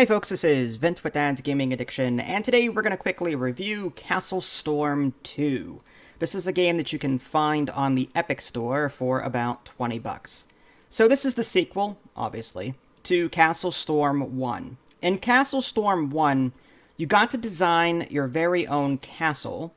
Hey folks, this is Vint with Dad's Gaming Addiction, and today we're going to quickly review CastleStorm 2. This is a game that you can find on the Epic Store for about 20 bucks. So this is the sequel, obviously, to CastleStorm 1. In CastleStorm 1, you got to design your very own castle,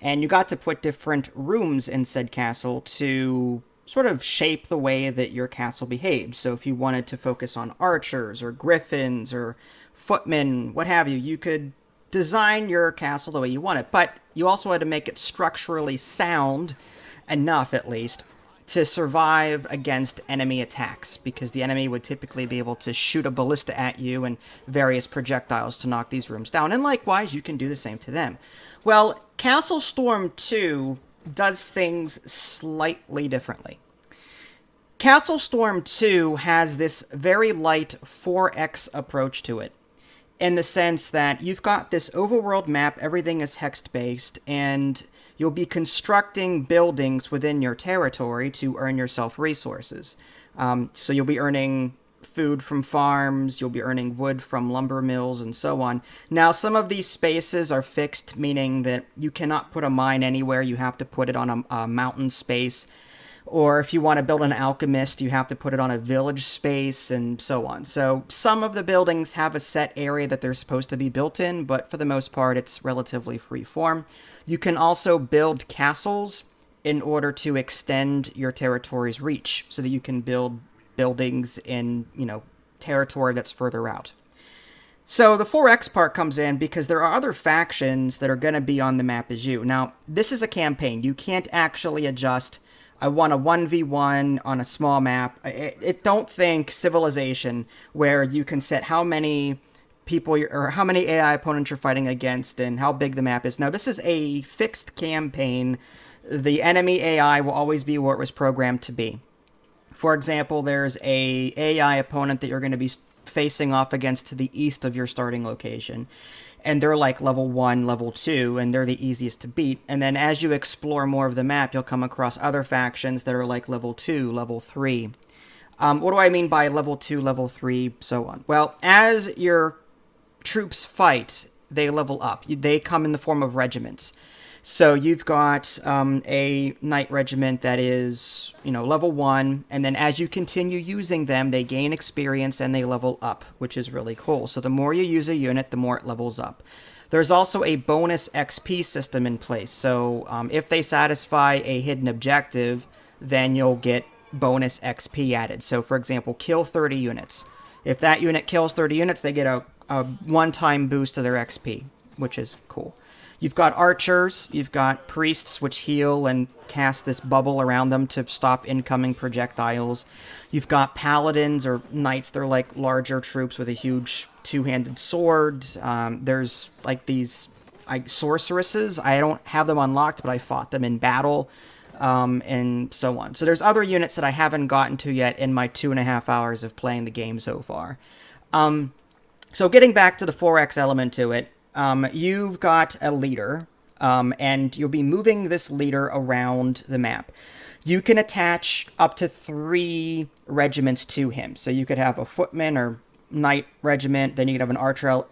and you got to put different rooms in said castle to sort of shape the way that your castle behaved. So if you wanted to focus on archers or griffins or footmen, what have you, you could design your castle the way you want it. But you also had to make it structurally sound enough, at least, to survive against enemy attacks, because the enemy would typically be able to shoot a ballista at you and various projectiles to knock these rooms down. And likewise, you can do the same to them. Well, CastleStorm 2 does things slightly differently. CastleStorm 2 has this very light 4X approach to it, in the sense that you've got this overworld map, everything is hex-based, and you'll be constructing buildings within your territory to earn yourself resources. So you'll be earning food from farms, you'll be earning wood from lumber mills, and so on. Now, some of these spaces are fixed, meaning that you cannot put a mine anywhere, you have to put it on a mountain space. Or if you want to build an alchemist, you have to put it on a village space, and so on. So some of the buildings have a set area that they're supposed to be built in, but for the most part, it's relatively free form. You can also build castles in order to extend your territory's reach, so that you can build buildings in, territory that's further out. So the 4X part comes in because there are other factions that are going to be on the map as you. Now, this is a campaign. You can't actually adjust, I want a 1v1 on a small map. Don't think Civilization, where you can set how many people or how many AI opponents you're fighting against and how big the map is. Now, this is a fixed campaign. The enemy AI will always be where it was programmed to be. For example, there's a AI opponent that you're going to be facing off against to the east of your starting location. And they're like level 1, level 2, and they're the easiest to beat. And then as you explore more of the map, you'll come across other factions that are like level 2, level 3. What do I mean by level 2, level 3, so on? Well, as your troops fight, they level up. They come in the form of regiments. So you've got a knight regiment that is, level 1, and then as you continue using them, they gain experience and they level up, which is really cool. So the more you use a unit, the more it levels up. There's also a bonus XP system in place. So if they satisfy a hidden objective, then you'll get bonus XP added. So for example, kill 30 units. If that unit kills 30 units, they get a one-time boost to their XP, which is cool. You've got archers, you've got priests, which heal and cast this bubble around them to stop incoming projectiles. You've got paladins or knights, they're like larger troops with a huge two-handed sword. There's like these sorceresses. I don't have them unlocked, but I fought them in battle, and so on. So there's other units that I haven't gotten to yet in my 2.5 hours of playing the game so far. So getting back to the 4X element to it, you've got a leader, and you'll be moving this leader around the map. You can attach up to 3 regiments to him. So you could have a footman or knight regiment, then you could have an archer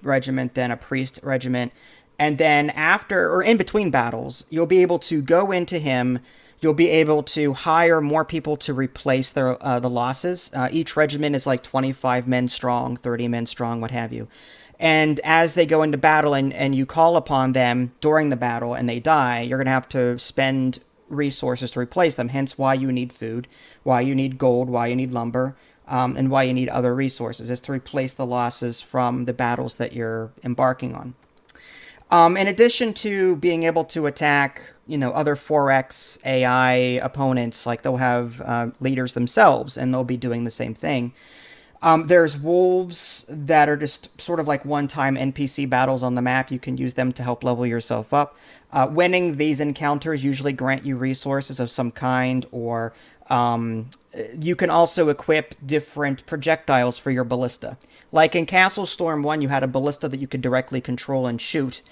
regiment, then a priest regiment. And then after, or in between battles, you'll be able to go into him. You'll be able to hire more people to replace the losses. Each regiment is like 25 men strong, 30 men strong, what have you. And as they go into battle and you call upon them during the battle and they die, you're going to have to spend resources to replace them. Hence why you need food, why you need gold, why you need lumber, and why you need other resources. Is to replace the losses from the battles that you're embarking on. In addition to being able to attack, other 4X AI opponents, like they'll have leaders themselves and they'll be doing the same thing. There's wolves that are just sort of like one-time NPC battles on the map. You can use them to help level yourself up. Winning these encounters usually grant you resources of some kind, or you can also equip different projectiles for your ballista. Like in CastleStorm 1, you had a ballista that you could directly control and shoot.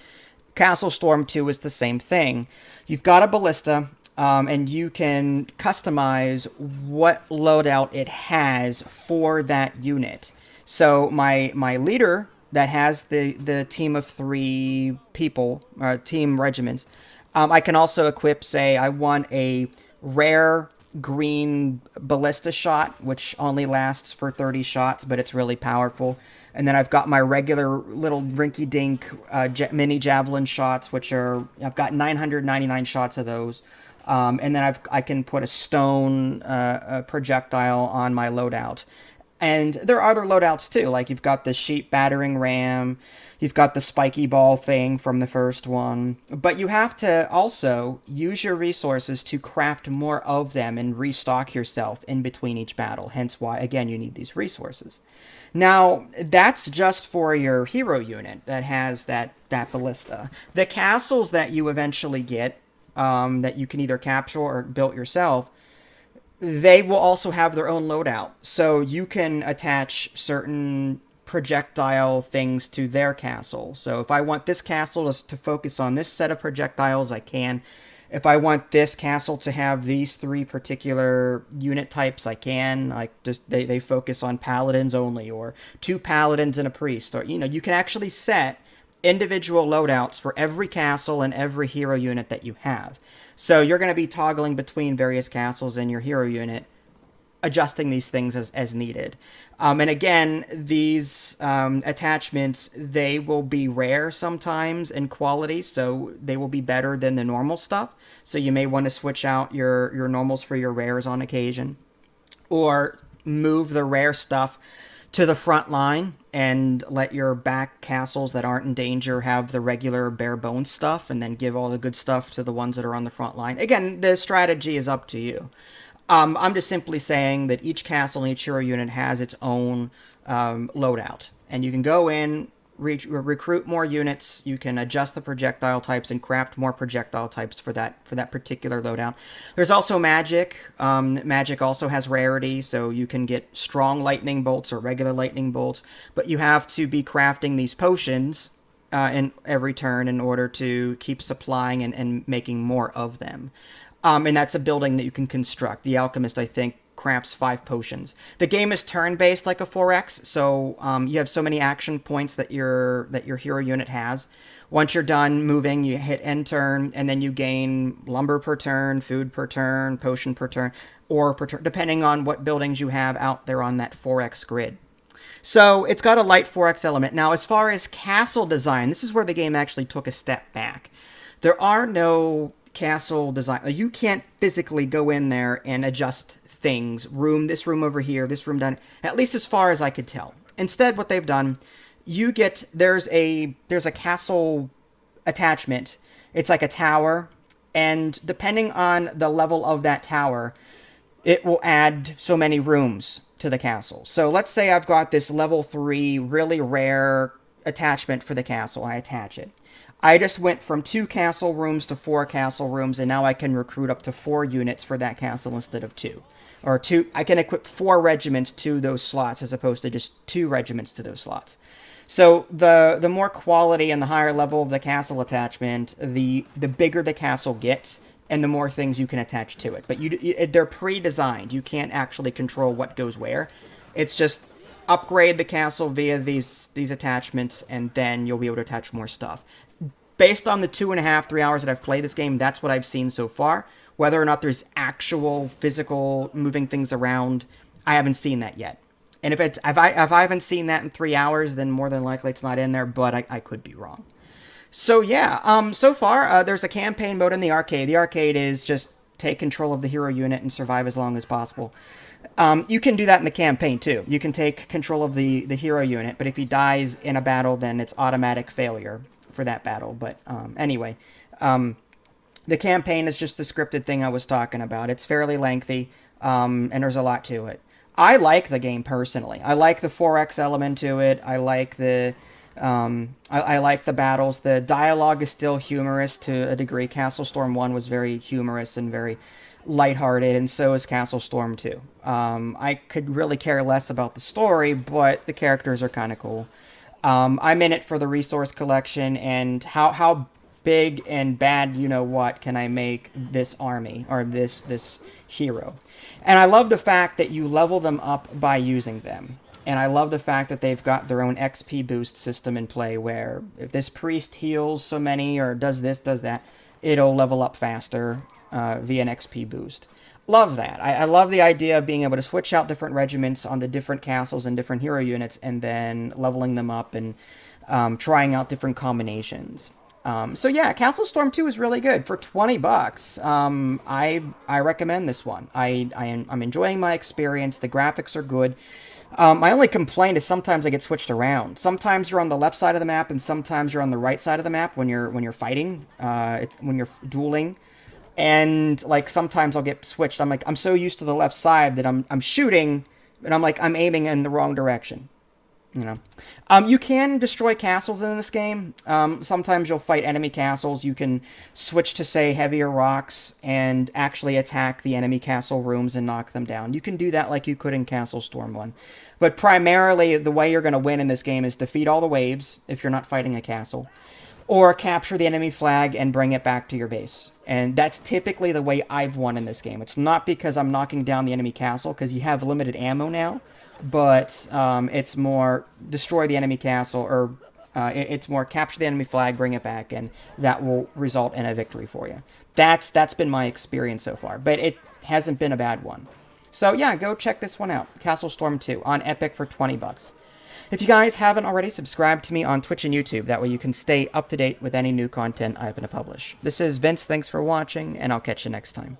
CastleStorm 2 is the same thing. You've got a ballista, and you can customize what loadout it has for that unit. So my leader that has the team of 3 people, team regiments, I can also equip, say, I want a rare green ballista shot, which only lasts for 30 shots, but it's really powerful. And then I've got my regular little rinky-dink mini javelin shots, which I've got 999 shots of those. And then I can put a stone projectile on my loadout. And there are other loadouts too, like you've got the sheep battering ram, you've got the spiky ball thing from the first one, but you have to also use your resources to craft more of them and restock yourself in between each battle, hence why, again, you need these resources. Now, that's just for your hero unit that has that ballista. The castles that you eventually get, that you can either capture or build yourself, they will also have their own loadout. So you can attach certain projectile things to their castle. So if I want this castle to focus on this set of projectiles, I can. If I want this castle to have these 3 particular unit types, I can. Like, just they focus on paladins only, or 2 paladins and a priest. Or, you can actually set individual loadouts for every castle and every hero unit that you have. So you're going to be toggling between various castles and your hero unit, adjusting these things as needed. And again, these attachments, they will be rare sometimes in quality, so they will be better than the normal stuff. So you may want to switch out your normals for your rares on occasion, or move the rare stuff to the front line and let your back castles that aren't in danger have the regular bare bones stuff, and then give all the good stuff to the ones that are on the front line. Again, the strategy is up to you. I'm just simply saying that each castle and each hero unit has its own loadout, and you can go in, recruit more units. You can adjust the projectile types and craft more projectile types for that particular loadout. There's also magic. Magic also has rarity, so you can get strong lightning bolts or regular lightning bolts, but you have to be crafting these potions in every turn in order to keep supplying and making more of them. And that's a building that you can construct. The alchemist, I think, crafts 5 potions. The game is turn-based like a 4X, so you have so many action points that your hero unit has. Once you're done moving, you hit end turn, and then you gain lumber per turn, food per turn, potion per turn, or per turn, depending on what buildings you have out there on that 4X grid. So it's got a light 4X element. Now, as far as castle design, this is where the game actually took a step back. There are no castle design. You can't physically go in there and adjust things. This room over here, this room down, at least as far as I could tell. Instead, what they've done, there's a castle attachment. It's like a tower, and depending on the level of that tower, it will add so many rooms to the castle. So let's say I've got this level 3 really rare attachment for the castle. I attach it. I just went from 2 castle rooms to 4 castle rooms, and now I can recruit up to 4 units for that castle instead of 2. Or 2, I can equip 4 regiments to those slots as opposed to just 2 regiments to those slots. So the more quality and the higher level of the castle attachment, the bigger the castle gets, and the more things you can attach to it. But they're pre-designed. You can't actually control what goes where. It's just upgrade the castle via these attachments, and then you'll be able to attach more stuff. Based on the 2.5, 3 hours that I've played this game, that's what I've seen so far. Whether or not there's actual physical moving things around, I haven't seen that yet. And if I haven't seen that in 3 hours, then more than likely it's not in there, but I could be wrong. So yeah, so far there's a campaign mode in the arcade. The arcade is just take control of the hero unit and survive as long as possible. You can do that in the campaign too. You can take control of the hero unit, but if he dies in a battle, then it's automatic failure for that battle. But anyway, the campaign is just the scripted thing I was talking about. It's fairly lengthy, and there's a lot to it. I like the game personally. I like the 4X element to it. I like the I like the battles. The dialogue is still humorous to a degree. CastleStorm 1 was very humorous and very lighthearted, and so is CastleStorm 2. I could really care less about the story, but the characters are kind of cool. I'm in it for the resource collection and how big and bad you-know-what can I make this army or this hero. And I love the fact that you level them up by using them. And I love the fact that they've got their own XP boost system in play where if this priest heals so many or does this, does that, it'll level up faster via an XP boost. Love that. I love the idea of being able to switch out different regiments on the different castles and different hero units and then leveling them up and trying out different combinations. So yeah, CastleStorm 2 is really good. For 20 bucks, I recommend this one. I'm enjoying my experience. The graphics are good. My only complaint is sometimes I get switched around. Sometimes you're on the left side of the map, and sometimes you're on the right side of the map when you're fighting. When you're dueling, and like sometimes I'll get switched. I'm so used to the left side that I'm shooting, and I'm aiming in the wrong direction. You know, you can destroy castles in this game. Sometimes you'll fight enemy castles. You can switch to, say, heavier rocks and actually attack the enemy castle rooms and knock them down. You can do that like you could in CastleStorm 1. But primarily, the way you're going to win in this game is defeat all the waves if you're not fighting a castle, or capture the enemy flag and bring it back to your base. And that's typically the way I've won in this game. It's not because I'm knocking down the enemy castle, because you have limited ammo now. But it's more destroy the enemy castle, or it's more capture the enemy flag, bring it back, and that will result in a victory for you. That's been my experience so far, but it hasn't been a bad one. So yeah, go check this one out, CastleStorm 2 on Epic for 20 bucks. If you guys haven't already, subscribe to me on Twitch and YouTube. That way you can stay up to date with any new content I happen to publish. This is Vince. Thanks for watching, and I'll catch you next time.